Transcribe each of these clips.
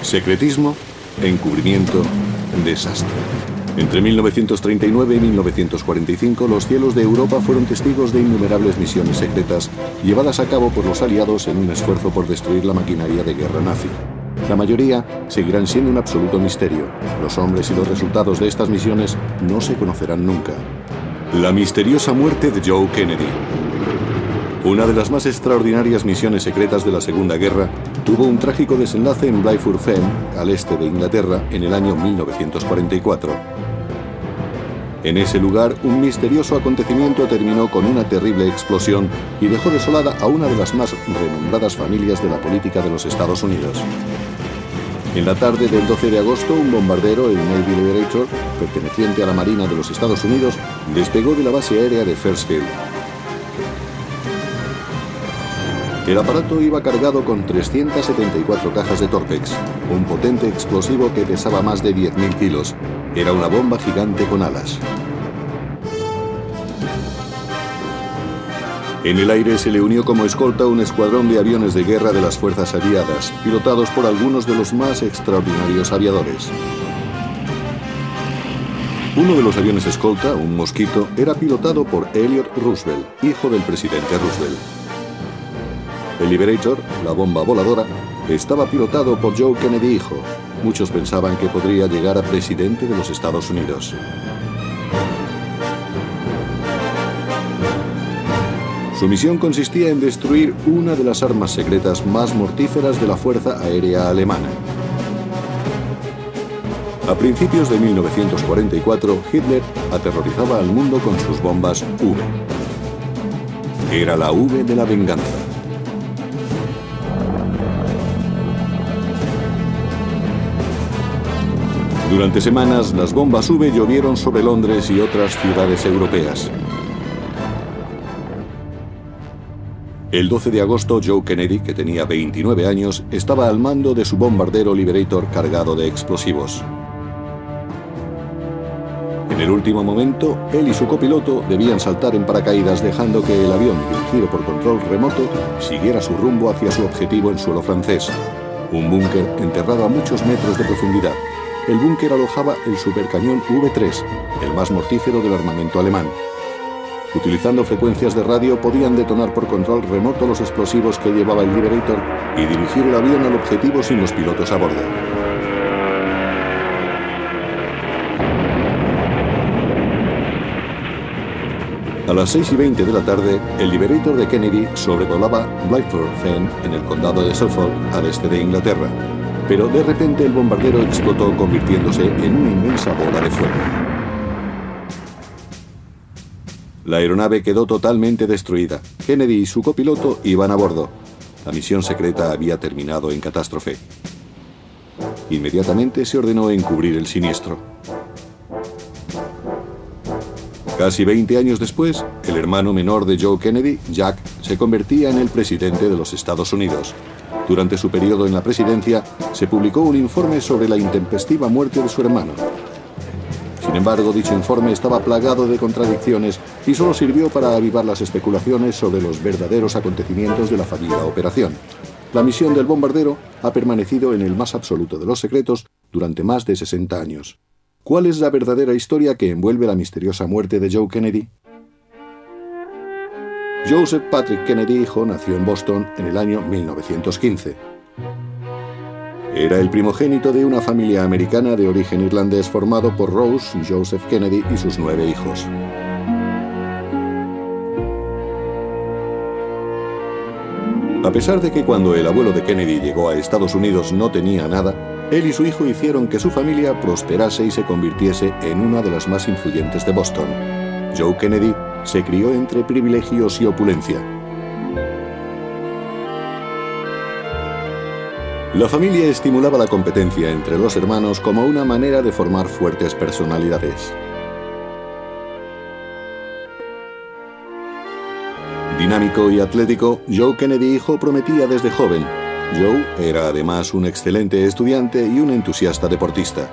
Secretismo, encubrimiento, desastre. Entre 1939 y 1945, los cielos de Europa fueron testigos de innumerables misiones secretas llevadas a cabo por los aliados en un esfuerzo por destruir la maquinaria de guerra nazi. La mayoría seguirán siendo un absoluto misterio. Los hombres y los resultados de estas misiones no se conocerán nunca. La misteriosa muerte de Joe Kennedy. Una de las más extraordinarias misiones secretas de la Segunda Guerra tuvo un trágico desenlace en Blythburgh Fen, al este de Inglaterra, en el año 1944. En ese lugar, un misterioso acontecimiento terminó con una terrible explosión y dejó desolada a una de las más renombradas familias de la política de los Estados Unidos. En la tarde del 12 de agosto, un bombardero, el Navy Liberator, perteneciente a la Marina de los Estados Unidos, despegó de la base aérea de Fairfield. El aparato iba cargado con 374 cajas de Torpex, un potente explosivo que pesaba más de 10.000 kilos. Era una bomba gigante con alas. En el aire se le unió como escolta un escuadrón de aviones de guerra de las fuerzas aliadas, pilotados por algunos de los más extraordinarios aviadores. Uno de los aviones escolta, un Mosquito, era pilotado por Elliot Roosevelt, hijo del presidente Roosevelt. El Liberator, la bomba voladora, estaba pilotado por Joe Kennedy hijo. Muchos pensaban que podría llegar a presidente de los Estados Unidos. Su misión consistía en destruir una de las armas secretas más mortíferas de la Fuerza Aérea Alemana. A principios de 1944, Hitler aterrorizaba al mundo con sus bombas V. Era la V de la venganza. Durante semanas, las bombas V llovieron sobre Londres y otras ciudades europeas. El 12 de agosto, Joe Kennedy, que tenía 29 años, estaba al mando de su bombardero Liberator cargado de explosivos. En el último momento, él y su copiloto debían saltar en paracaídas, dejando que el avión, dirigido por control remoto, siguiera su rumbo hacia su objetivo en suelo francés, un búnker enterrado a muchos metros de profundidad. El búnker alojaba el supercañón V3, el más mortífero del armamento alemán. Utilizando frecuencias de radio, podían detonar por control remoto los explosivos que llevaba el Liberator y dirigir el avión al objetivo sin los pilotos a bordo. A las 6:20 de la tarde, el Liberator de Kennedy sobrevolaba Blythburgh Fen en el condado de Suffolk, al este de Inglaterra. Pero de repente el bombardero explotó, convirtiéndose en una inmensa bola de fuego. La aeronave quedó totalmente destruida. Kennedy y su copiloto iban a bordo. La misión secreta había terminado en catástrofe. Inmediatamente se ordenó encubrir el siniestro. Casi 20 años después, el hermano menor de Joe Kennedy, Jack, se convertía en el presidente de los Estados Unidos. Durante su periodo en la presidencia, se publicó un informe sobre la intempestiva muerte de su hermano. Sin embargo, dicho informe estaba plagado de contradicciones y solo sirvió para avivar las especulaciones sobre los verdaderos acontecimientos de la fallida operación. La misión del bombardero ha permanecido en el más absoluto de los secretos durante más de 60 años. ¿Cuál es la verdadera historia que envuelve la misteriosa muerte de Joe Kennedy? Joseph Patrick Kennedy hijo nació en Boston en el año 1915. Era el primogénito de una familia americana de origen irlandés formado por Rose, Joseph Kennedy y sus 9 hijos. A pesar de que cuando el abuelo de Kennedy llegó a Estados Unidos no tenía nada, él y su hijo hicieron que su familia prosperase y se convirtiese en una de las más influyentes de Boston. Joe Kennedy se crió entre privilegios y opulencia. La familia estimulaba la competencia entre los hermanos como una manera de formar fuertes personalidades. Dinámico y atlético, Joe Kennedy hijo prometía desde joven. Joe era además un excelente estudiante y un entusiasta deportista.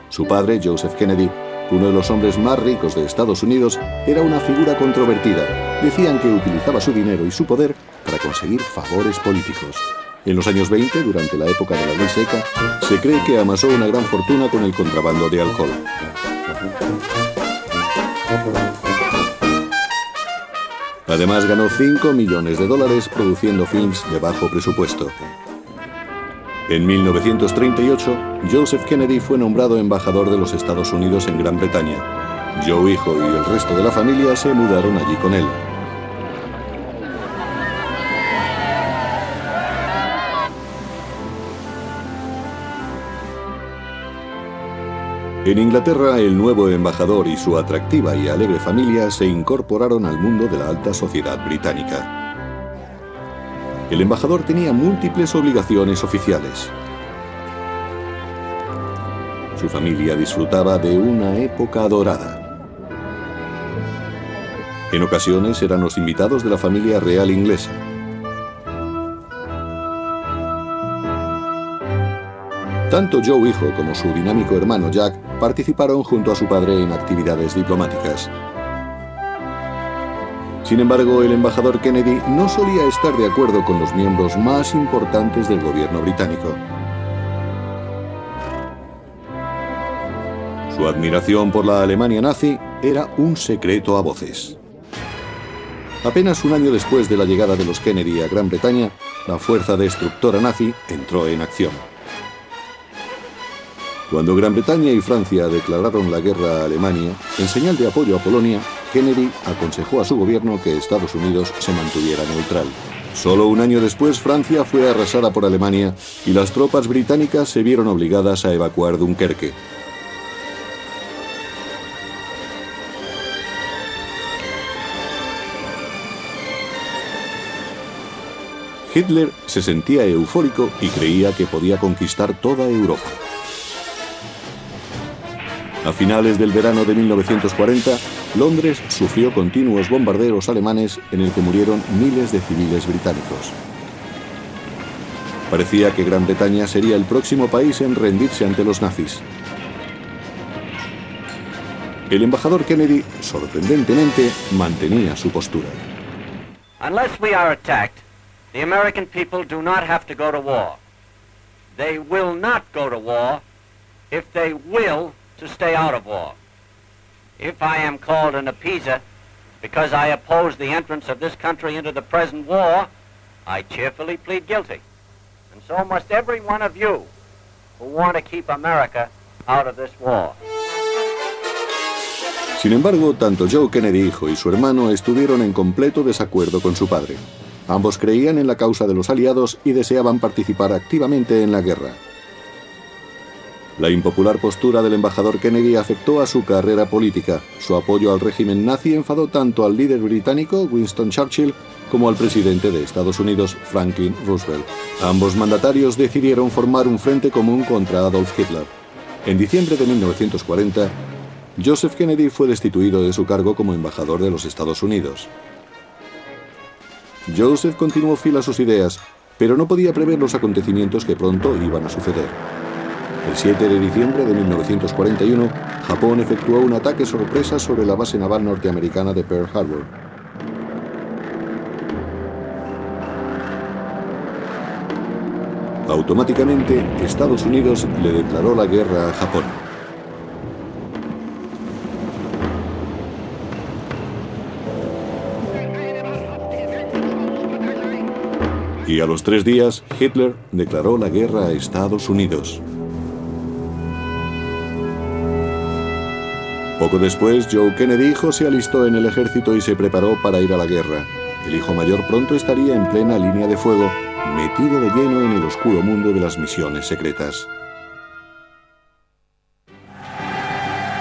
Su padre, Joseph Kennedy, uno de los hombres más ricos de Estados Unidos, era una figura controvertida. Decían que utilizaba su dinero y su poder para conseguir favores políticos. En los años 20, durante la época de la ley seca, se cree que amasó una gran fortuna con el contrabando de alcohol. Además, ganó $5 millones produciendo films de bajo presupuesto. En 1938, Joseph Kennedy fue nombrado embajador de los Estados Unidos en Gran Bretaña. Joe hijo y el resto de la familia se mudaron allí con él. En Inglaterra, el nuevo embajador y su atractiva y alegre familia se incorporaron al mundo de la alta sociedad británica. El embajador tenía múltiples obligaciones oficiales. Su familia disfrutaba de una época dorada. En ocasiones eran los invitados de la familia real inglesa. Tanto Joe hijo como su dinámico hermano Jack participaron junto a su padre en actividades diplomáticas. Sin embargo, el embajador Kennedy no solía estar de acuerdo con los miembros más importantes del gobierno británico. Su admiración por la Alemania nazi era un secreto a voces. Apenas un año después de la llegada de los Kennedy a Gran Bretaña, la fuerza destructora nazi entró en acción. Cuando Gran Bretaña y Francia declararon la guerra a Alemania, en señal de apoyo a Polonia, Kennedy aconsejó a su gobierno que Estados Unidos se mantuviera neutral. Solo un año después, Francia fue arrasada por Alemania y las tropas británicas se vieron obligadas a evacuar Dunkerque. Hitler se sentía eufórico y creía que podía conquistar toda Europa. A finales del verano de 1940, Londres sufrió continuos bombardeos alemanes en el que murieron miles de civiles británicos. Parecía que Gran Bretaña sería el próximo país en rendirse ante los nazis. El embajador Kennedy, sorprendentemente, mantenía su postura. Unless we are attacked, the American people do not have to go to war. They will not go to war if they will to stay out of war. If I am called an appeaser because I oppose the entrance of this country into the present war, I cheerfully plead guilty. And so must every one of you who want to keep America out of this war. Sin embargo, tanto Joe Kennedy hijo y su hermano estuvieron en completo desacuerdo con su padre. Ambos creían en la causa de los aliados y deseaban participar activamente en la guerra. La impopular postura del embajador Kennedy afectó a su carrera política. Su apoyo al régimen nazi enfadó tanto al líder británico, Winston Churchill, como al presidente de Estados Unidos, Franklin Roosevelt. Ambos mandatarios decidieron formar un frente común contra Adolf Hitler. En diciembre de 1940, Joseph Kennedy fue destituido de su cargo como embajador de los Estados Unidos. Joseph continuó fiel a sus ideas, pero no podía prever los acontecimientos que pronto iban a suceder. El 7 de diciembre de 1941, Japón efectuó un ataque sorpresa sobre la base naval norteamericana de Pearl Harbor. Automáticamente, Estados Unidos le declaró la guerra a Japón. Y a los 3 días, Hitler declaró la guerra a Estados Unidos. Poco después, Joe Kennedy hijo se alistó en el ejército y se preparó para ir a la guerra. El hijo mayor pronto estaría en plena línea de fuego, metido de lleno en el oscuro mundo de las misiones secretas.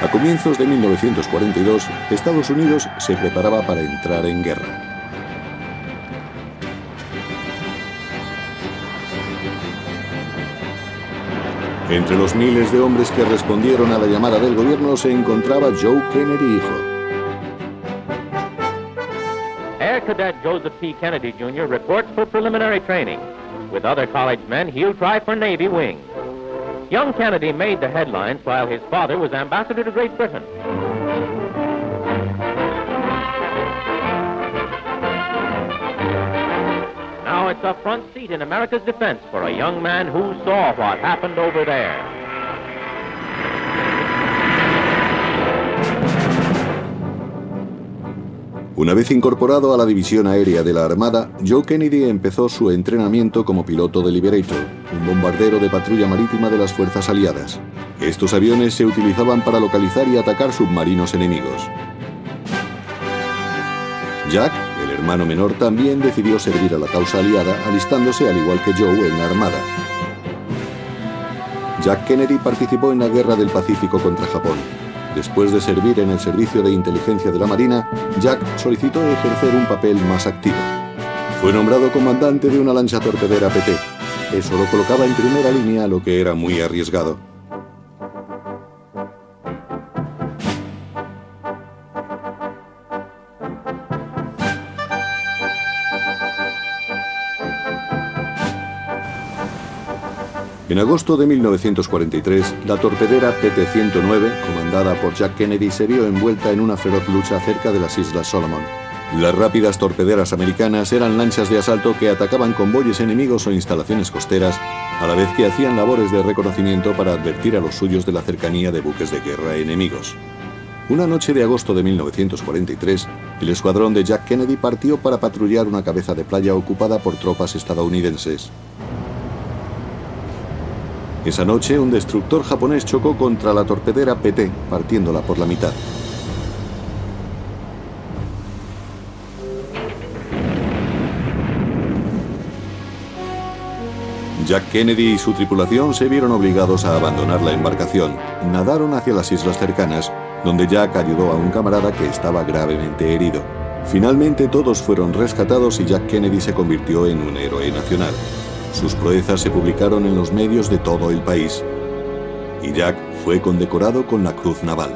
A comienzos de 1942, Estados Unidos se preparaba para entrar en guerra. Entre los miles de hombres que respondieron a la llamada del gobierno se encontraba Joe Kennedy hijo. Air Cadet Joseph P. Kennedy Jr. reports for preliminary training. With other college men, he'll try for Navy wings. Young Kennedy made the headlines while his father was ambassador to Great Britain. Now now it's a front seat in America's defense for a young man who saw what happened over there. Una vez incorporado a la División Aérea de la Armada, Joe Kennedy empezó su entrenamiento como piloto de Liberator, un bombardero de patrulla marítima de las fuerzas aliadas. Estos aviones se utilizaban para localizar y atacar submarinos enemigos. Jack, el hermano menor, también decidió servir a la causa aliada, alistándose al igual que Joe en la Armada. Jack Kennedy participó en la Guerra del Pacífico contra Japón. Después de servir en el Servicio de Inteligencia de la Marina, Jack solicitó ejercer un papel más activo. Fue nombrado comandante de una lancha torpedera PT. Eso lo colocaba en primera línea, lo que era muy arriesgado. En agosto de 1943, la torpedera PT-109, comandada por Jack Kennedy, se vio envuelta en una feroz lucha cerca de las Islas Solomon. Las rápidas torpederas americanas eran lanchas de asalto que atacaban convoyes enemigos o instalaciones costeras, a la vez que hacían labores de reconocimiento para advertir a los suyos de la cercanía de buques de guerra enemigos. Una noche de agosto de 1943, el escuadrón de Jack Kennedy partió para patrullar una cabeza de playa ocupada por tropas estadounidenses. Esa noche, un destructor japonés chocó contra la torpedera PT, partiéndola por la mitad. Jack Kennedy y su tripulación se vieron obligados a abandonar la embarcación. Nadaron hacia las islas cercanas, donde Jack ayudó a un camarada que estaba gravemente herido. Finalmente todos fueron rescatados y Jack Kennedy se convirtió en un héroe nacional. Sus proezas se publicaron en los medios de todo el país. Y Jack fue condecorado con la Cruz Naval.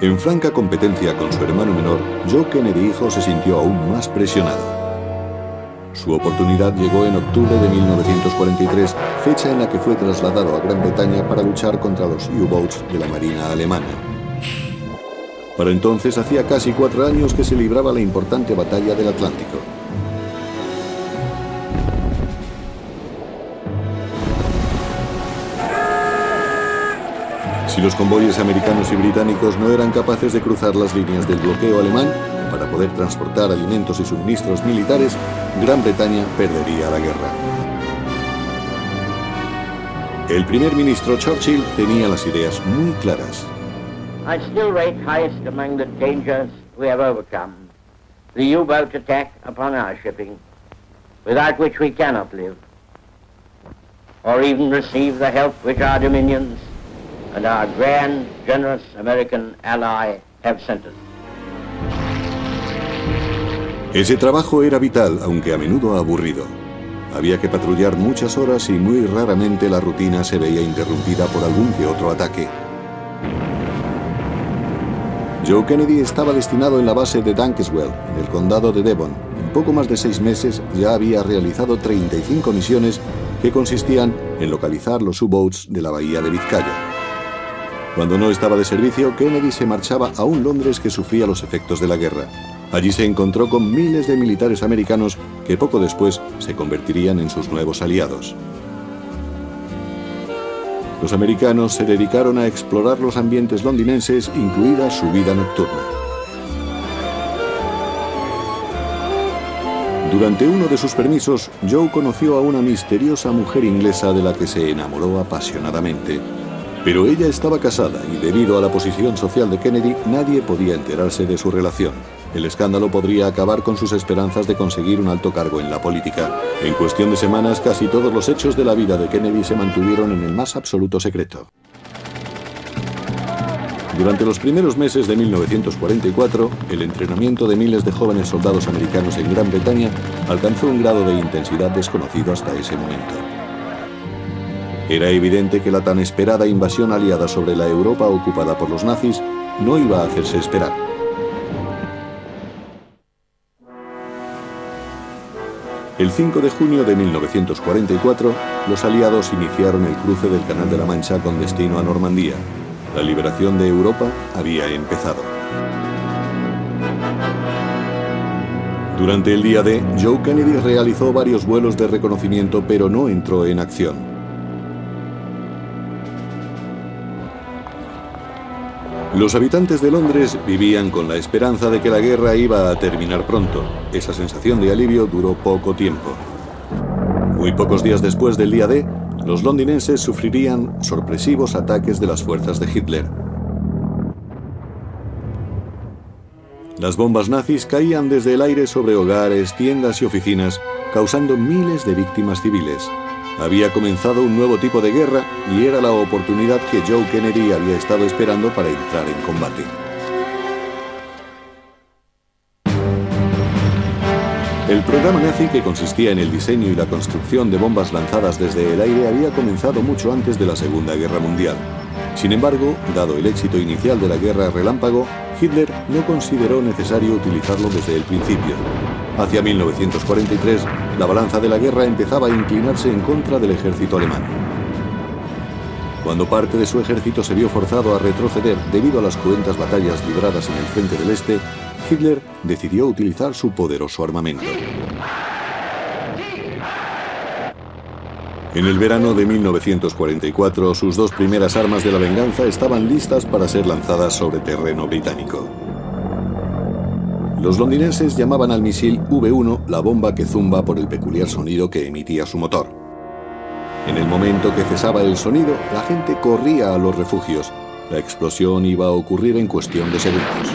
En franca competencia con su hermano menor, Joe Kennedy hijo se sintió aún más presionado. Su oportunidad llegó en octubre de 1943, fecha en la que fue trasladado a Gran Bretaña para luchar contra los U-Boats de la Marina alemana. Para entonces hacía casi 4 años que se libraba la importante batalla del Atlántico. Si los convoyes americanos y británicos no eran capaces de cruzar las líneas del bloqueo alemán para poder transportar alimentos y suministros militares, Gran Bretaña perdería la guerra. El primer ministro Churchill tenía las ideas muy claras. I still rate highest among the dangers we have overcome the U-boat attack upon our shipping, without which we cannot live, or even receive the help which our dominions and our grand, generous American ally have sent us. Ese trabajo era vital, aunque a menudo aburrido. Había que patrullar muchas horas y muy raramente la rutina se veía interrumpida por algún que otro ataque. Joe Kennedy estaba destinado en la base de Dunkeswell, en el condado de Devon. En poco más de 6 meses ya había realizado 35 misiones que consistían en localizar los U-Boats de la bahía de Vizcaya. Cuando no estaba de servicio, Kennedy se marchaba a un Londres que sufría los efectos de la guerra. Allí se encontró con miles de militares americanos que poco después se convertirían en sus nuevos aliados. Los americanos se dedicaron a explorar los ambientes londinenses, incluida su vida nocturna. Durante uno de sus permisos, Joe conoció a una misteriosa mujer inglesa de la que se enamoró apasionadamente. Pero ella estaba casada y debido a la posición social de Kennedy, nadie podía enterarse de su relación. El escándalo podría acabar con sus esperanzas de conseguir un alto cargo en la política. En cuestión de semanas, casi todos los hechos de la vida de Kennedy se mantuvieron en el más absoluto secreto. Durante los primeros meses de 1944, el entrenamiento de miles de jóvenes soldados americanos en Gran Bretaña alcanzó un grado de intensidad desconocido hasta ese momento. Era evidente que la tan esperada invasión aliada sobre la Europa ocupada por los nazis no iba a hacerse esperar. El 5 de junio de 1944, los aliados iniciaron el cruce del Canal de la Mancha con destino a Normandía. La liberación de Europa había empezado. Durante el día D, Joe Kennedy realizó varios vuelos de reconocimiento, pero no entró en acción. Los habitantes de Londres vivían con la esperanza de que la guerra iba a terminar pronto. Esa sensación de alivio duró poco tiempo. Muy pocos días después del día D, los londinenses sufrirían sorpresivos ataques de las fuerzas de Hitler. Las bombas nazis caían desde el aire sobre hogares, tiendas y oficinas, causando miles de víctimas civiles. Había comenzado un nuevo tipo de guerra y era la oportunidad que Joe Kennedy había estado esperando para entrar en combate. El programa nazi, que consistía en el diseño y la construcción de bombas lanzadas desde el aire, había comenzado mucho antes de la Segunda Guerra Mundial. Sin embargo, dado el éxito inicial de la Guerra Relámpago, Hitler no consideró necesario utilizarlo desde el principio. Hacia 1943, la balanza de la guerra empezaba a inclinarse en contra del ejército alemán. Cuando parte de su ejército se vio forzado a retroceder debido a las cruentas batallas libradas en el frente del Este, Hitler decidió utilizar su poderoso armamento. En el verano de 1944, sus dos primeras armas de la venganza estaban listas para ser lanzadas sobre terreno británico. Los londinenses llamaban al misil V1 la bomba que zumba por el peculiar sonido que emitía su motor. En el momento que cesaba el sonido, la gente corría a los refugios. La explosión iba a ocurrir en cuestión de segundos.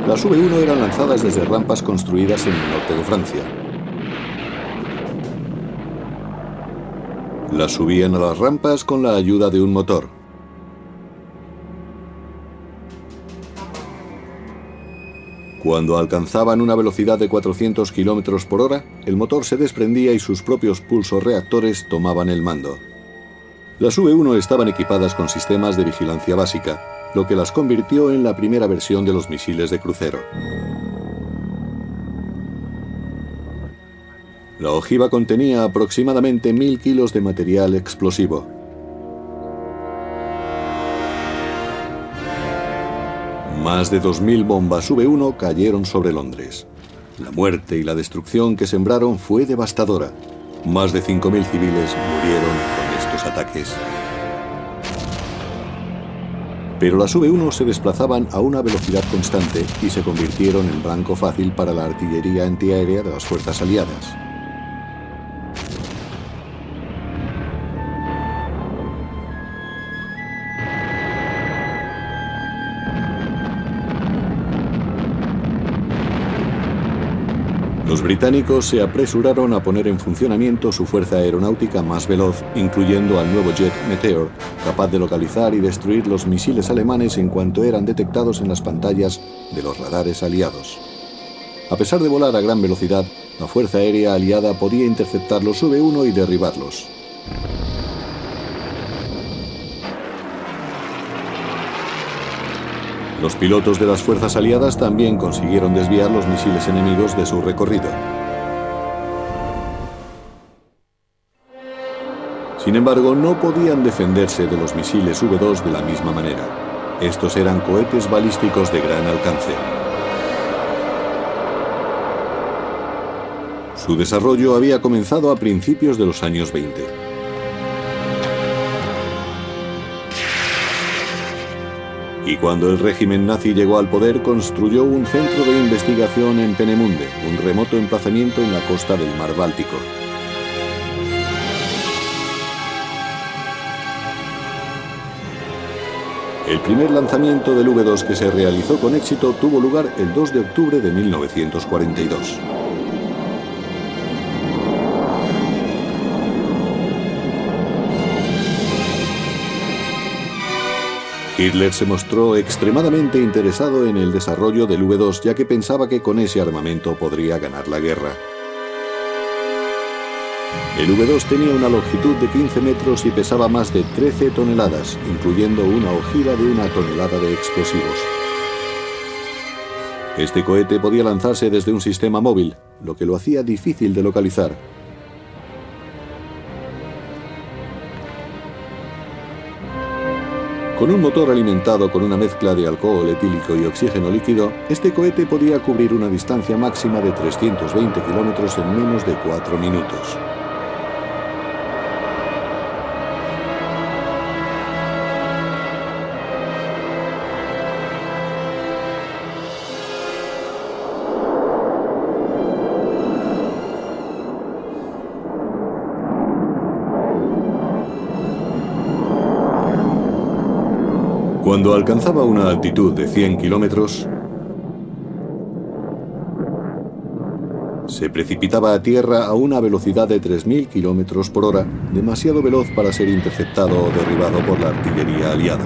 Las V1 eran lanzadas desde rampas construidas en el norte de Francia. Las subían a las rampas con la ayuda de un motor. Cuando alcanzaban una velocidad de 400 km por hora, el motor se desprendía y sus propios pulsorreactores tomaban el mando. Las V1 estaban equipadas con sistemas de vigilancia básica, lo que las convirtió en la primera versión de los misiles de crucero. La ojiva contenía aproximadamente 1000 kilos de material explosivo. Más de 2000 bombas V1 cayeron sobre Londres. La muerte y la destrucción que sembraron fue devastadora. Más de 5000 civiles murieron con estos ataques. Pero las V1 se desplazaban a una velocidad constante y se convirtieron en blanco fácil para la artillería antiaérea de las fuerzas aliadas. Los británicos se apresuraron a poner en funcionamiento su fuerza aeronáutica más veloz, incluyendo al nuevo jet Meteor, capaz de localizar y destruir los misiles alemanes en cuanto eran detectados en las pantallas de los radares aliados. A pesar de volar a gran velocidad, la fuerza aérea aliada podía interceptar los V1 y derribarlos. Los pilotos de las fuerzas aliadas también consiguieron desviar los misiles enemigos de su recorrido. Sin embargo, no podían defenderse de los misiles V2 de la misma manera. Estos eran cohetes balísticos de gran alcance. Su desarrollo había comenzado a principios de los años 20. Y cuando el régimen nazi llegó al poder, construyó un centro de investigación en Peenemünde, un remoto emplazamiento en la costa del mar Báltico. El primer lanzamiento del V2 que se realizó con éxito tuvo lugar el 2 de octubre de 1942. Hitler se mostró extremadamente interesado en el desarrollo del V2, ya que pensaba que con ese armamento podría ganar la guerra. El V2 tenía una longitud de 15 metros y pesaba más de 13 toneladas, incluyendo una ojiva de 1 tonelada de explosivos. Este cohete podía lanzarse desde un sistema móvil, lo que lo hacía difícil de localizar. Con un motor alimentado con una mezcla de alcohol etílico y oxígeno líquido, este cohete podía cubrir una distancia máxima de 320 kilómetros en menos de 4 minutos. Cuando alcanzaba una altitud de 100 kilómetros, se precipitaba a tierra a una velocidad de 3.000 kilómetros por hora, demasiado veloz para ser interceptado o derribado por la artillería aliada.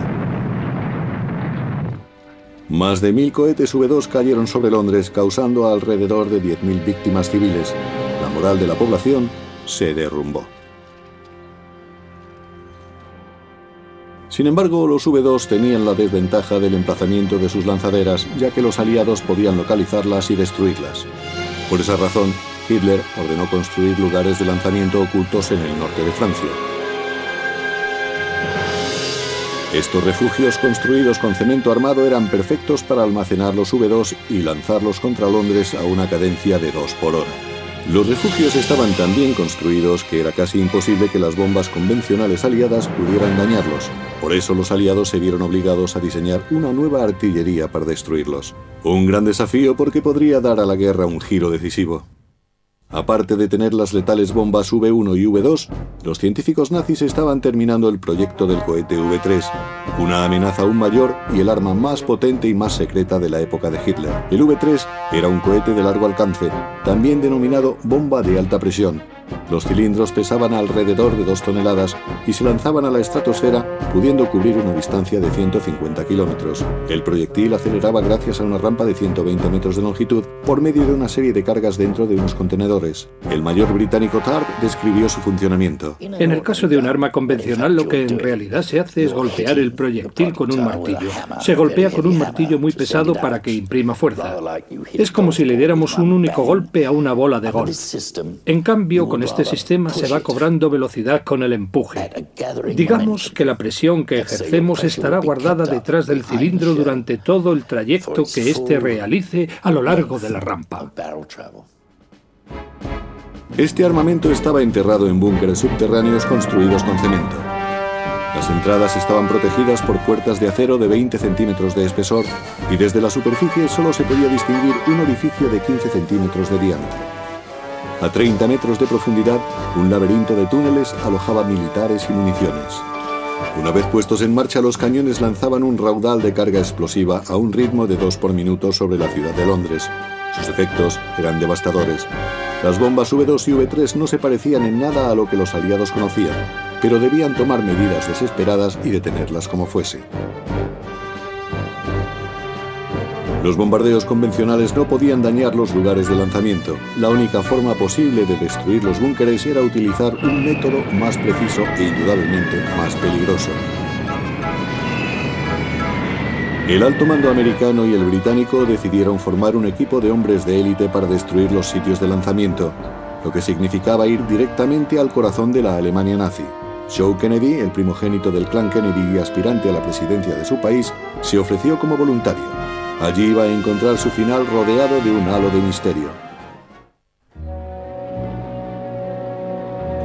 Más de 1.000 cohetes V-2 cayeron sobre Londres, causando alrededor de 10.000 víctimas civiles. La moral de la población se derrumbó. Sin embargo, los V-2 tenían la desventaja del emplazamiento de sus lanzaderas, ya que los aliados podían localizarlas y destruirlas. Por esa razón, Hitler ordenó construir lugares de lanzamiento ocultos en el norte de Francia. Estos refugios construidos con cemento armado eran perfectos para almacenar los V-2 y lanzarlos contra Londres a una cadencia de 2 por hora. Los refugios estaban tan bien construidos que era casi imposible que las bombas convencionales aliadas pudieran dañarlos. Por eso los aliados se vieron obligados a diseñar una nueva artillería para destruirlos. Un gran desafío porque podría dar a la guerra un giro decisivo. Aparte de tener las letales bombas V1 y V2, los científicos nazis estaban terminando el proyecto del cohete V3, una amenaza aún mayor y el arma más potente y más secreta de la época de Hitler. El V3 era un cohete de largo alcance, también denominado bomba de alta presión. Los cilindros pesaban alrededor de 2 toneladas y se lanzaban a la estratosfera, pudiendo cubrir una distancia de 150 kilómetros. El proyectil aceleraba gracias a una rampa de 120 metros de longitud por medio de una serie de cargas dentro de unos contenedores. El mayor británico Tharp describió su funcionamiento. En el caso de un arma convencional, lo que en realidad se hace es golpear el proyectil con un martillo. Se golpea con un martillo muy pesado para que imprima fuerza. Es como si le diéramos un único golpe a una bola de golf. En cambio, con este sistema se va cobrando velocidad con el empuje. Digamos que la presión que ejercemos estará guardada detrás del cilindro durante todo el trayecto que éste realice a lo largo de la rampa. Este armamento estaba enterrado en búnkeres subterráneos construidos con cemento. Las entradas estaban protegidas por puertas de acero de 20 centímetros de espesor y desde la superficie solo se podía distinguir un orificio de 15 centímetros de diámetro. A 30 metros de profundidad, un laberinto de túneles alojaba militares y municiones. Una vez puestos en marcha, los cañones lanzaban un raudal de carga explosiva a un ritmo de 2 por minuto sobre la ciudad de Londres. Sus efectos eran devastadores. Las bombas V2 y V3 no se parecían en nada a lo que los aliados conocían, pero debían tomar medidas desesperadas y detenerlas como fuese. Los bombardeos convencionales no podían dañar los lugares de lanzamiento. La única forma posible de destruir los búnkeres era utilizar un método más preciso e indudablemente más peligroso. El alto mando americano y el británico decidieron formar un equipo de hombres de élite para destruir los sitios de lanzamiento, lo que significaba ir directamente al corazón de la Alemania nazi. Joe Kennedy, el primogénito del clan Kennedy y aspirante a la presidencia de su país, se ofreció como voluntario. Allí iba a encontrar su final rodeado de un halo de misterio.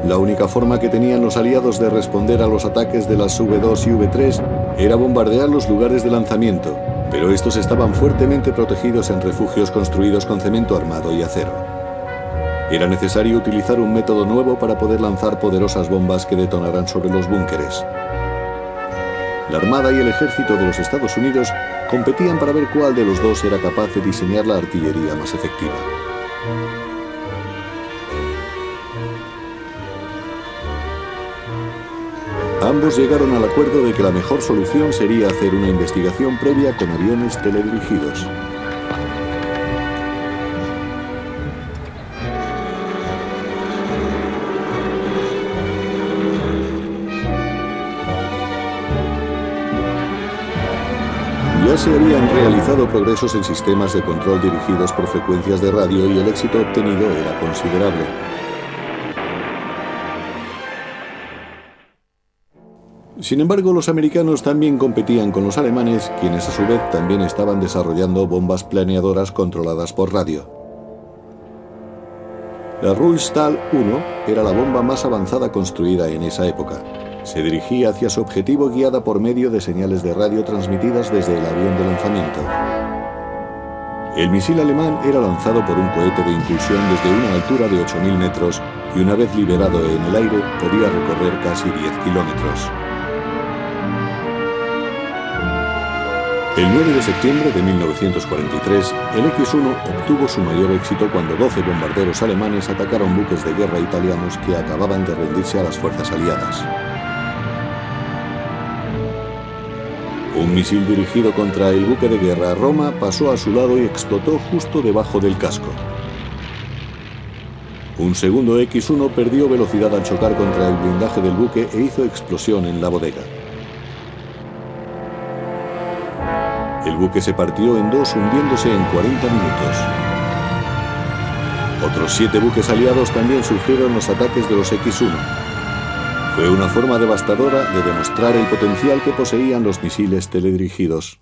La única forma que tenían los aliados de responder a los ataques de las V2 y V3 era bombardear los lugares de lanzamiento, pero estos estaban fuertemente protegidos en refugios construidos con cemento armado y acero. Era necesario utilizar un método nuevo para poder lanzar poderosas bombas que detonaran sobre los búnkeres. La Armada y el Ejército de los Estados Unidos competían para ver cuál de los dos era capaz de diseñar la artillería más efectiva. Ambos llegaron al acuerdo de que la mejor solución sería hacer una investigación previa con aviones teledirigidos. Ya se habían realizado progresos en sistemas de control dirigidos por frecuencias de radio y el éxito obtenido era considerable. Sin embargo, los americanos también competían con los alemanes, quienes a su vez también estaban desarrollando bombas planeadoras controladas por radio. La Ruhmstahl 1 era la bomba más avanzada construida en esa época. Se dirigía hacia su objetivo guiada por medio de señales de radio transmitidas desde el avión de lanzamiento. El misil alemán era lanzado por un cohete de impulsión desde una altura de 8.000 metros y una vez liberado en el aire podía recorrer casi 10 kilómetros. El 9 de septiembre de 1943, el X-1 obtuvo su mayor éxito cuando 12 bombarderos alemanes atacaron buques de guerra italianos que acababan de rendirse a las fuerzas aliadas. Un misil dirigido contra el buque de guerra Roma pasó a su lado y explotó justo debajo del casco. Un segundo X-1 perdió velocidad al chocar contra el blindaje del buque e hizo explosión en la bodega. El buque se partió en dos, hundiéndose en 40 minutos. Otros 7 buques aliados también sufrieron los ataques de los X-1. Fue una forma devastadora de demostrar el potencial que poseían los misiles teledirigidos.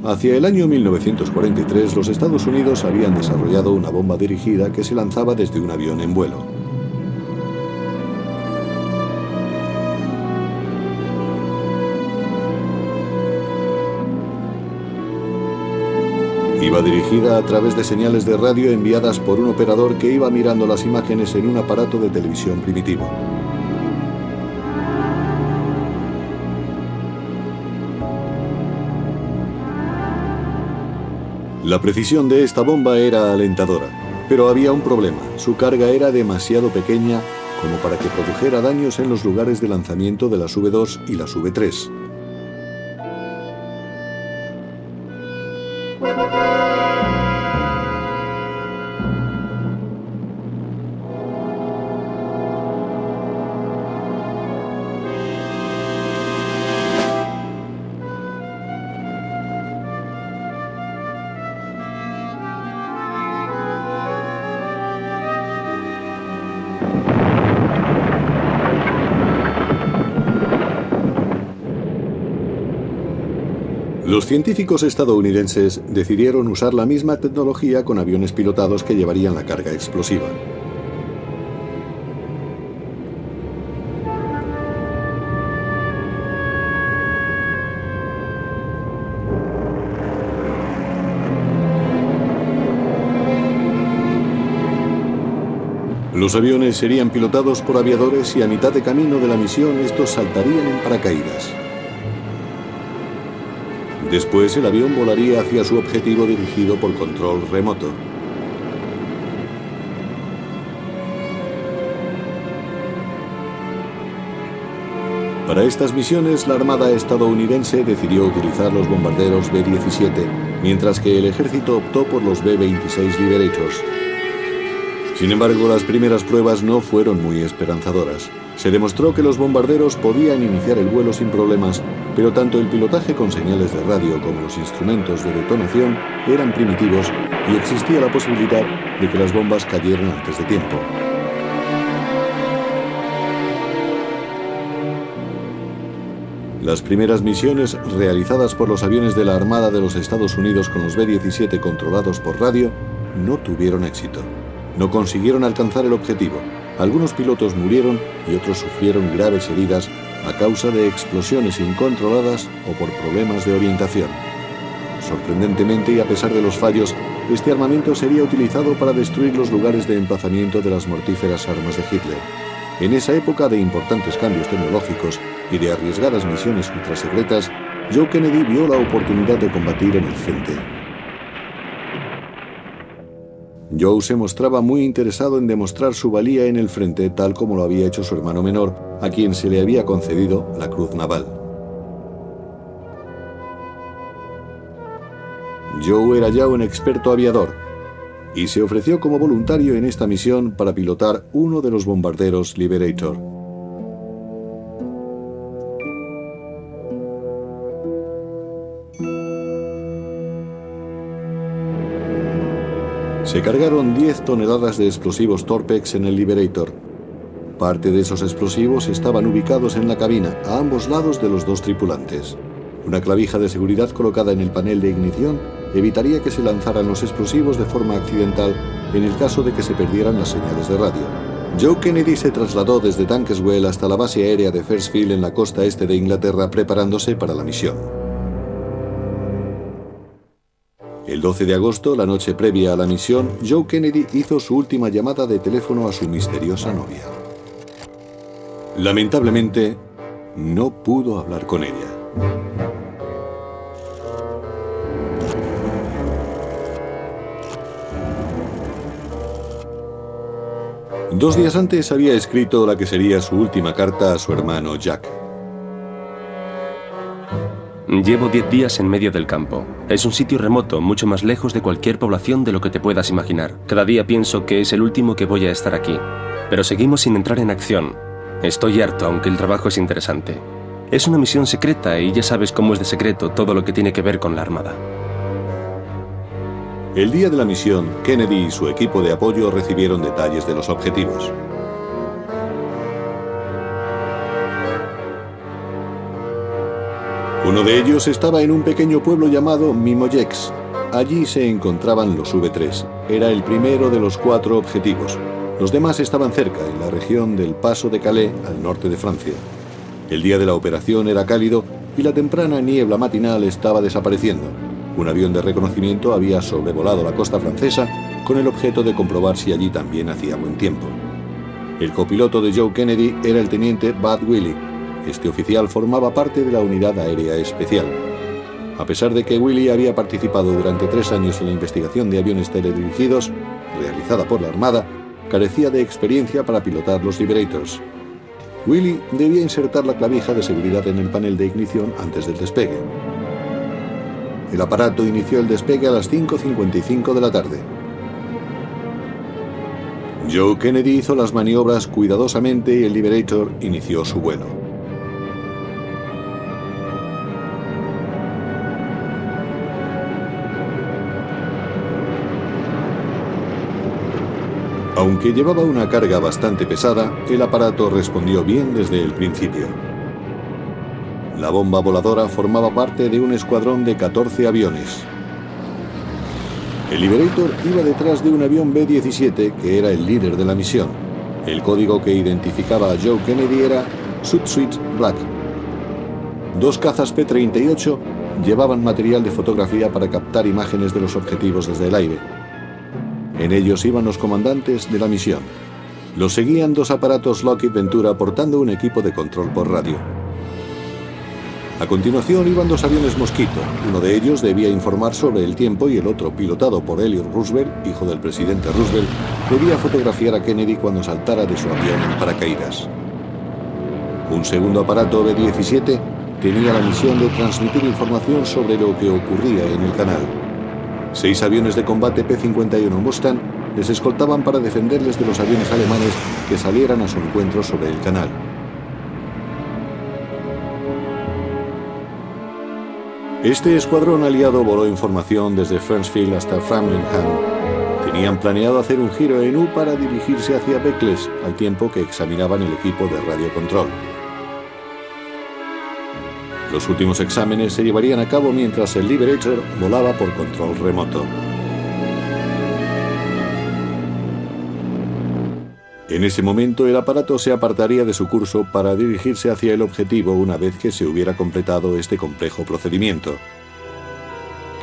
Hacia el año 1943, los Estados Unidos habían desarrollado una bomba dirigida que se lanzaba desde un avión en vuelo. Iba dirigida a través de señales de radio enviadas por un operador que iba mirando las imágenes en un aparato de televisión primitivo. La precisión de esta bomba era alentadora, pero había un problema. Su carga era demasiado pequeña como para que produjera daños en los lugares de lanzamiento de las V2 y las V3. Los científicos estadounidenses decidieron usar la misma tecnología con aviones pilotados que llevarían la carga explosiva. Los aviones serían pilotados por aviadores y a mitad de camino de la misión estos saltarían en paracaídas. Después el avión volaría hacia su objetivo dirigido por control remoto. Para estas misiones, la Armada estadounidense decidió utilizar los bombarderos B-17, mientras que el ejército optó por los B-26 Liberators. Sin embargo, las primeras pruebas no fueron muy esperanzadoras. Se demostró que los bombarderos podían iniciar el vuelo sin problemas, pero tanto el pilotaje con señales de radio como los instrumentos de detonación eran primitivos y existía la posibilidad de que las bombas cayeran antes de tiempo. Las primeras misiones realizadas por los aviones de la Armada de los Estados Unidos con los B-17 controlados por radio no tuvieron éxito. No consiguieron alcanzar el objetivo. Algunos pilotos murieron y otros sufrieron graves heridas a causa de explosiones incontroladas o por problemas de orientación. Sorprendentemente y a pesar de los fallos, este armamento sería utilizado para destruir los lugares de emplazamiento de las mortíferas armas de Hitler. En esa época de importantes cambios tecnológicos y de arriesgadas misiones ultrasecretas, Joe Kennedy vio la oportunidad de combatir en el frente. Joe se mostraba muy interesado en demostrar su valía en el frente, tal como lo había hecho su hermano menor, a quien se le había concedido la Cruz Naval. Joe era ya un experto aviador y se ofreció como voluntario en esta misión para pilotar uno de los bombarderos Liberator. Se cargaron 10 toneladas de explosivos Torpex en el Liberator. Parte de esos explosivos estaban ubicados en la cabina, a ambos lados de los dos tripulantes. Una clavija de seguridad colocada en el panel de ignición evitaría que se lanzaran los explosivos de forma accidental en el caso de que se perdieran las señales de radio. Joe Kennedy se trasladó desde Tankerswell hasta la base aérea de Fairfield en la costa este de Inglaterra preparándose para la misión. El 12 de agosto, la noche previa a la misión, Joe Kennedy hizo su última llamada de teléfono a su misteriosa novia. Lamentablemente, no pudo hablar con ella. 2 días antes había escrito la que sería su última carta a su hermano Jack. Llevo 10 días en medio del campo. Es un sitio remoto, mucho más lejos de cualquier población de lo que te puedas imaginar. Cada día pienso que es el último que voy a estar aquí. Pero seguimos sin entrar en acción. Estoy harto, aunque el trabajo es interesante. Es una misión secreta y ya sabes cómo es de secreto todo lo que tiene que ver con la Armada. El día de la misión, Kennedy y su equipo de apoyo recibieron detalles de los objetivos. Uno de ellos estaba en un pequeño pueblo llamado Mimoyex. Allí se encontraban los V-3. Era el primero de los 4 objetivos. Los demás estaban cerca, en la región del Paso de Calais, al norte de Francia. El día de la operación era cálido y la temprana niebla matinal estaba desapareciendo. Un avión de reconocimiento había sobrevolado la costa francesa con el objeto de comprobar si allí también hacía buen tiempo. El copiloto de Joe Kennedy era el teniente Bud Willey. Este oficial formaba parte de la Unidad Aérea Especial. A pesar de que Willey había participado durante 3 años en la investigación de aviones teledirigidos, realizada por la Armada, carecía de experiencia para pilotar los Liberators. Willey debía insertar la clavija de seguridad en el panel de ignición antes del despegue. El aparato inició el despegue a las 5:55 de la tarde. Joe Kennedy hizo las maniobras cuidadosamente y el Liberator inició su vuelo. Aunque llevaba una carga bastante pesada, el aparato respondió bien desde el principio. La bomba voladora formaba parte de un escuadrón de 14 aviones. El Liberator iba detrás de un avión B-17 que era el líder de la misión. El código que identificaba a Joe Kennedy era Suit Black. 2 cazas P-38 llevaban material de fotografía para captar imágenes de los objetivos desde el aire. En ellos iban los comandantes de la misión. Los seguían 2 aparatos Lockheed Ventura portando un equipo de control por radio. A continuación iban 2 aviones Mosquito. Uno de ellos debía informar sobre el tiempo y el otro, pilotado por Elliot Roosevelt, hijo del presidente Roosevelt, debía fotografiar a Kennedy cuando saltara de su avión en paracaídas. Un segundo aparato B-17 tenía la misión de transmitir información sobre lo que ocurría en el canal. 6 aviones de combate P-51 Mustang les escoltaban para defenderles de los aviones alemanes que salieran a su encuentro sobre el canal. Este escuadrón aliado voló información desde Fairfield hasta Framingham. Tenían planeado hacer un giro en U para dirigirse hacia Beccles, al tiempo que examinaban el equipo de radiocontrol. Los últimos exámenes se llevarían a cabo mientras el Liberator volaba por control remoto. En ese momento el aparato se apartaría de su curso para dirigirse hacia el objetivo una vez que se hubiera completado este complejo procedimiento.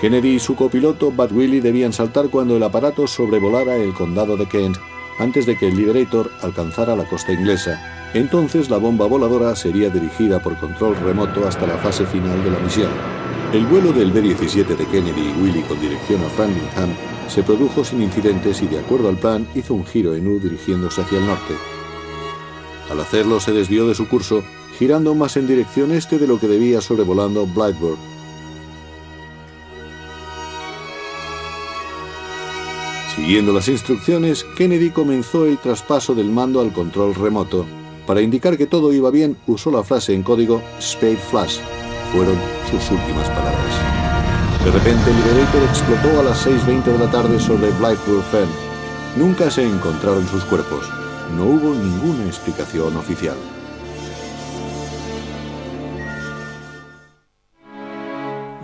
Kennedy y su copiloto Bud Willey debían saltar cuando el aparato sobrevolara el condado de Kent antes de que el Liberator alcanzara la costa inglesa. Entonces la bomba voladora sería dirigida por control remoto hasta la fase final de la misión. El vuelo del B-17 de Kennedy y Willey con dirección a Framingham se produjo sin incidentes y, de acuerdo al plan, hizo un giro en U dirigiéndose hacia el norte. Al hacerlo se desvió de su curso, girando más en dirección este de lo que debía sobrevolando Blythburgh. Siguiendo las instrucciones, Kennedy comenzó el traspaso del mando al control remoto. Para indicar que todo iba bien, usó la frase en código Spade Flash. Fueron sus últimas palabras. De repente, el Liberator explotó a las 6:20 de la tarde sobre Blythburgh Fen. Nunca se encontraron sus cuerpos. no hubo ninguna explicación oficial.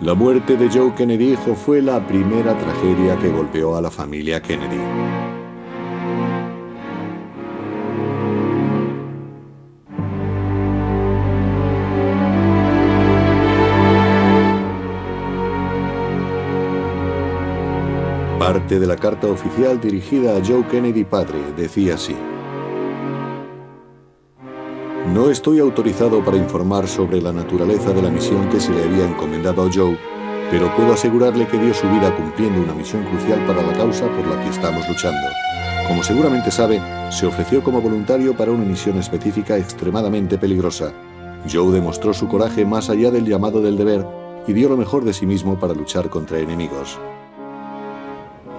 La muerte de Joe Kennedy hijo fue la primera tragedia que golpeó a la familia Kennedy. Parte de la carta oficial dirigida a Joe Kennedy padre decía así: no estoy autorizado para informar sobre la naturaleza de la misión que se le había encomendado a Joe, pero puedo asegurarle que dio su vida cumpliendo una misión crucial para la causa por la que estamos luchando. Como seguramente sabe, se ofreció como voluntario para una misión específica extremadamente peligrosa. Joe demostró su coraje más allá del llamado del deber y dio lo mejor de sí mismo para luchar contra enemigos.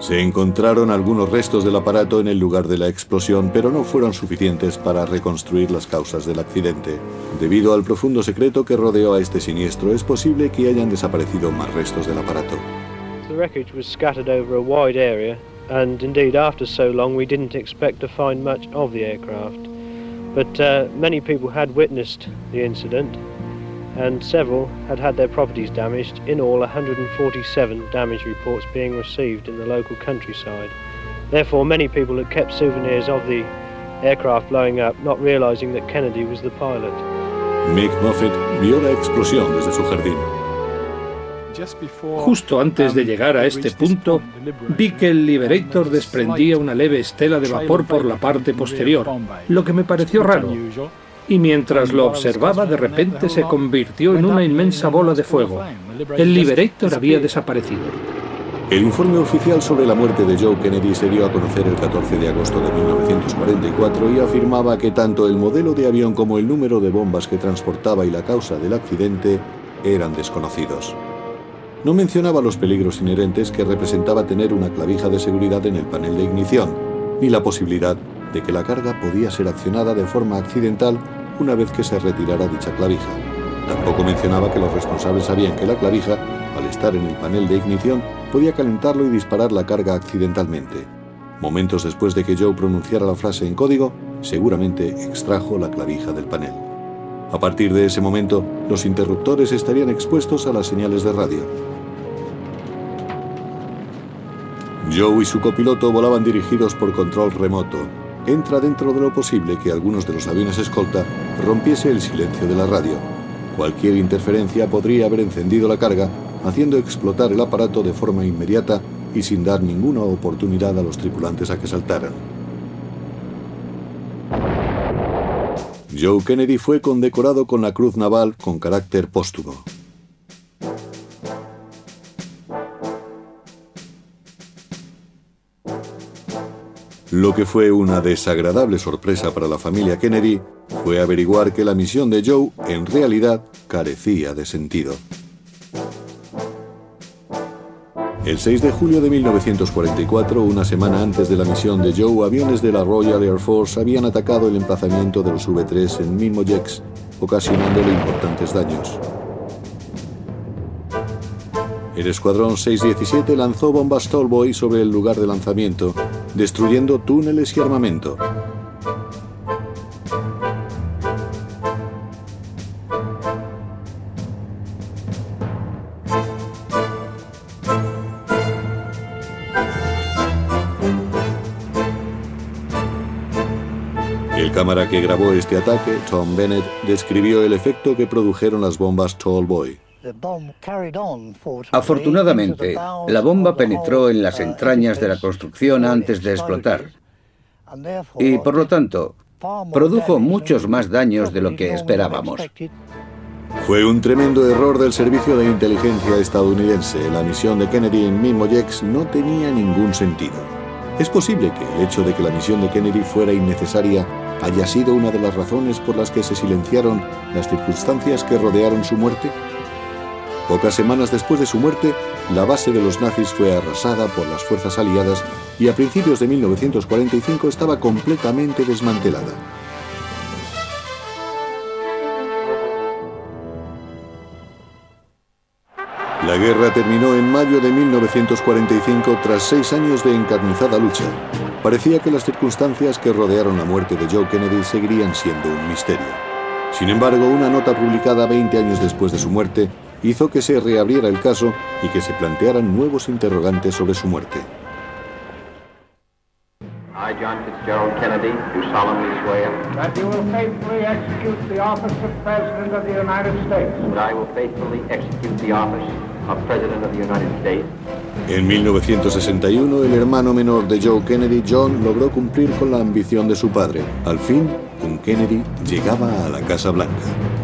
Se encontraron algunos restos del aparato en el lugar de la explosión, pero no fueron suficientes para reconstruir las causas del accidente. Debido al profundo secreto que rodeó a este siniestro, es posible que hayan desaparecido más restos del aparato. The wreckage was scattered over a wide area, and indeed after so long we didn't expect to find much of the aircraft. But many people had witnessed the incident, and several had their properties damaged. In all, 147 damage reports being received in the local countryside. Therefore, many people had kept souvenirs of the aircraft blowing up, not realizing that Kennedy was the pilot. Mick Moffett vio la explosión desde su jardín. Justo antes de llegar a este punto, vi que el Liberator desprendía una leve estela de vapor por la parte posterior, lo que me pareció raro. Y mientras lo observaba, de repente se convirtió en una inmensa bola de fuego. El Liberator había desaparecido. El informe oficial sobre la muerte de Joe Kennedy se dio a conocer el 14 de agosto de 1944 y afirmaba que tanto el modelo de avión como el número de bombas que transportaba y la causa del accidente eran desconocidos. No mencionaba los peligros inherentes que representaba tener una clavija de seguridad en el panel de ignición, ni la posibilidad de que la carga podía ser accionada de forma accidental una vez que se retirara dicha clavija. Tampoco mencionaba que los responsables sabían que la clavija, al estar en el panel de ignición, podía calentarlo y disparar la carga accidentalmente. Momentos después de que Joe pronunciara la frase en código, seguramente extrajo la clavija del panel. A partir de ese momento, los interruptores estarían expuestos a las señales de radio. Joe y su copiloto volaban dirigidos por control remoto. Entra dentro de lo posible que algunos de los aviones escolta rompiese el silencio de la radio. Cualquier interferencia podría haber encendido la carga, haciendo explotar el aparato de forma inmediata y sin dar ninguna oportunidad a los tripulantes a que saltaran. Joe Kennedy fue condecorado con la Cruz Naval con carácter póstumo. Lo que fue una desagradable sorpresa para la familia Kennedy fue averiguar que la misión de Joe en realidad carecía de sentido. El 6 de julio de 1944, una semana antes de la misión de Joe, aviones de la Royal Air Force habían atacado el emplazamiento de los V-3 en Mimmo-Jex, ocasionándole importantes daños. El escuadrón 617 lanzó bombas Tallboy sobre el lugar de lanzamiento, destruyendo túneles y armamento. El cámara que grabó este ataque, Tom Bennett, describió el efecto que produjeron las bombas Tallboy. Afortunadamente, la bomba penetró en las entrañas de la construcción antes de explotar y, por lo tanto, produjo muchos más daños de lo que esperábamos. Fue un tremendo error del servicio de inteligencia estadounidense. La misión de Kennedy en Mimmo-Jex no tenía ningún sentido. ¿Es posible que el hecho de que la misión de Kennedy fuera innecesaria haya sido una de las razones por las que se silenciaron las circunstancias que rodearon su muerte? Pocas semanas después de su muerte, la base de los nazis fue arrasada por las fuerzas aliadas y a principios de 1945 estaba completamente desmantelada. La guerra terminó en mayo de 1945 tras 6 años de encarnizada lucha. parecía que las circunstancias que rodearon la muerte de Joe Kennedy seguirían siendo un misterio. Sin embargo, una nota publicada 20 años después de su muerte hizo que se reabriera el caso y que se plantearan nuevos interrogantes sobre su muerte. I, John Fitzgerald Kennedy, do solemnly swear that you will faithfully execute the office of President of the United States. That I will faithfully execute the office of President of the United States. En 1961, el hermano menor de Joe Kennedy, John, logró cumplir con la ambición de su padre. Al fin, un Kennedy llegaba a la Casa Blanca.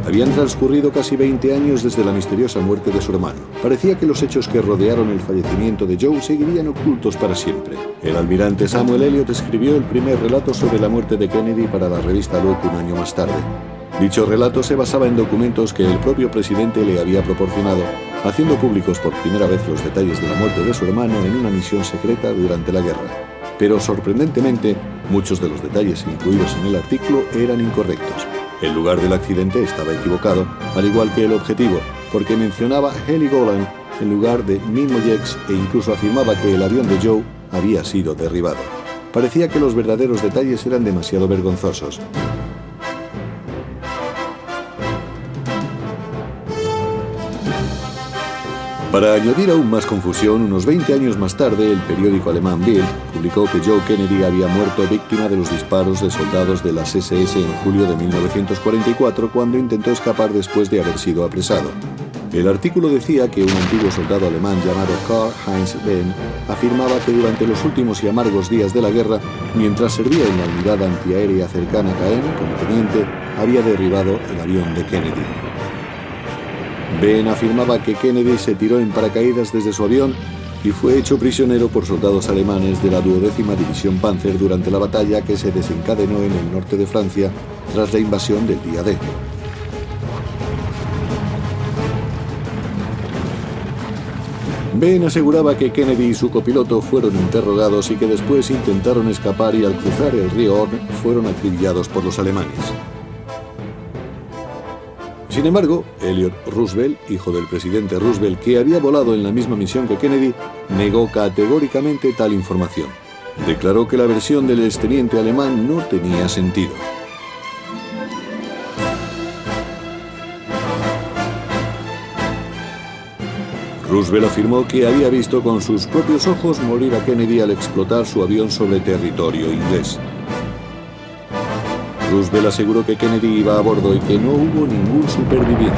Habían transcurrido casi 20 años desde la misteriosa muerte de su hermano. Parecía que los hechos que rodearon el fallecimiento de Joe seguirían ocultos para siempre. El almirante Samuel Eliot escribió el primer relato sobre la muerte de Kennedy para la revista Look un año más tarde. Dicho relato se basaba en documentos que el propio presidente le había proporcionado, haciendo públicos por primera vez los detalles de la muerte de su hermano en una misión secreta durante la guerra. Pero sorprendentemente, muchos de los detalles incluidos en el artículo eran incorrectos. El lugar del accidente estaba equivocado, al igual que el objetivo, porque mencionaba Heligoland en lugar de Mimojex e incluso afirmaba que el avión de Joe había sido derribado. Parecía que los verdaderos detalles eran demasiado vergonzosos. Para añadir aún más confusión, unos 20 años más tarde, el periódico alemán Bild publicó que Joe Kennedy había muerto víctima de los disparos de soldados de las SS en julio de 1944 cuando intentó escapar después de haber sido apresado. El artículo decía que un antiguo soldado alemán llamado Karl-Heinz Behn afirmaba que durante los últimos y amargos días de la guerra, mientras servía en la unidad antiaérea cercana a Caen como teniente, había derribado el avión de Kennedy. Behn afirmaba que Kennedy se tiró en paracaídas desde su avión y fue hecho prisionero por soldados alemanes de la 12ª División Panzer durante la batalla que se desencadenó en el norte de Francia tras la invasión del día D. Behn aseguraba que Kennedy y su copiloto fueron interrogados y que después intentaron escapar y al cruzar el río Orne fueron acribillados por los alemanes. Sin embargo, Elliot Roosevelt, hijo del presidente Roosevelt, que había volado en la misma misión que Kennedy, negó categóricamente tal información. Declaró que la versión del exteniente alemán no tenía sentido. Roosevelt afirmó que había visto con sus propios ojos morir a Kennedy al explotar su avión sobre territorio inglés. Roosevelt aseguró que Kennedy iba a bordo y que no hubo ningún superviviente.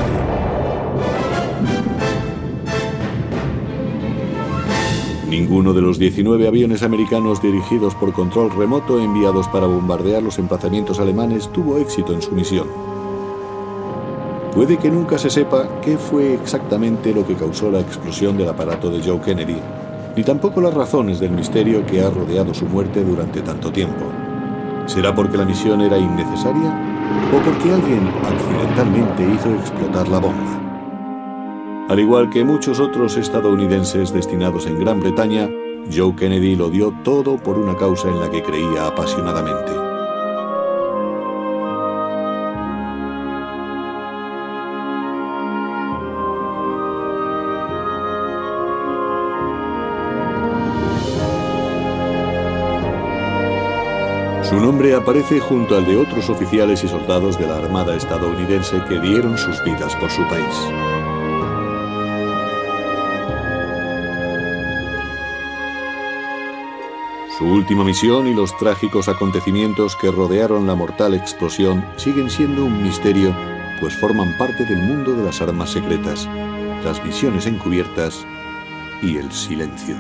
Ninguno de los 19 aviones americanos dirigidos por control remoto enviados para bombardear los emplazamientos alemanes tuvo éxito en su misión. Puede que nunca se sepa qué fue exactamente lo que causó la explosión del aparato de Joe Kennedy, ni tampoco las razones del misterio que ha rodeado su muerte durante tanto tiempo. ¿Será porque la misión era innecesaria o porque alguien accidentalmente hizo explotar la bomba? Al igual que muchos otros estadounidenses destinados en Gran Bretaña, Joe Kennedy lo dio todo por una causa en la que creía apasionadamente. Su nombre aparece junto al de otros oficiales y soldados de la Armada estadounidense que dieron sus vidas por su país. Su última misión y los trágicos acontecimientos que rodearon la mortal explosión siguen siendo un misterio, pues forman parte del mundo de las armas secretas, las misiones encubiertas y el silencio.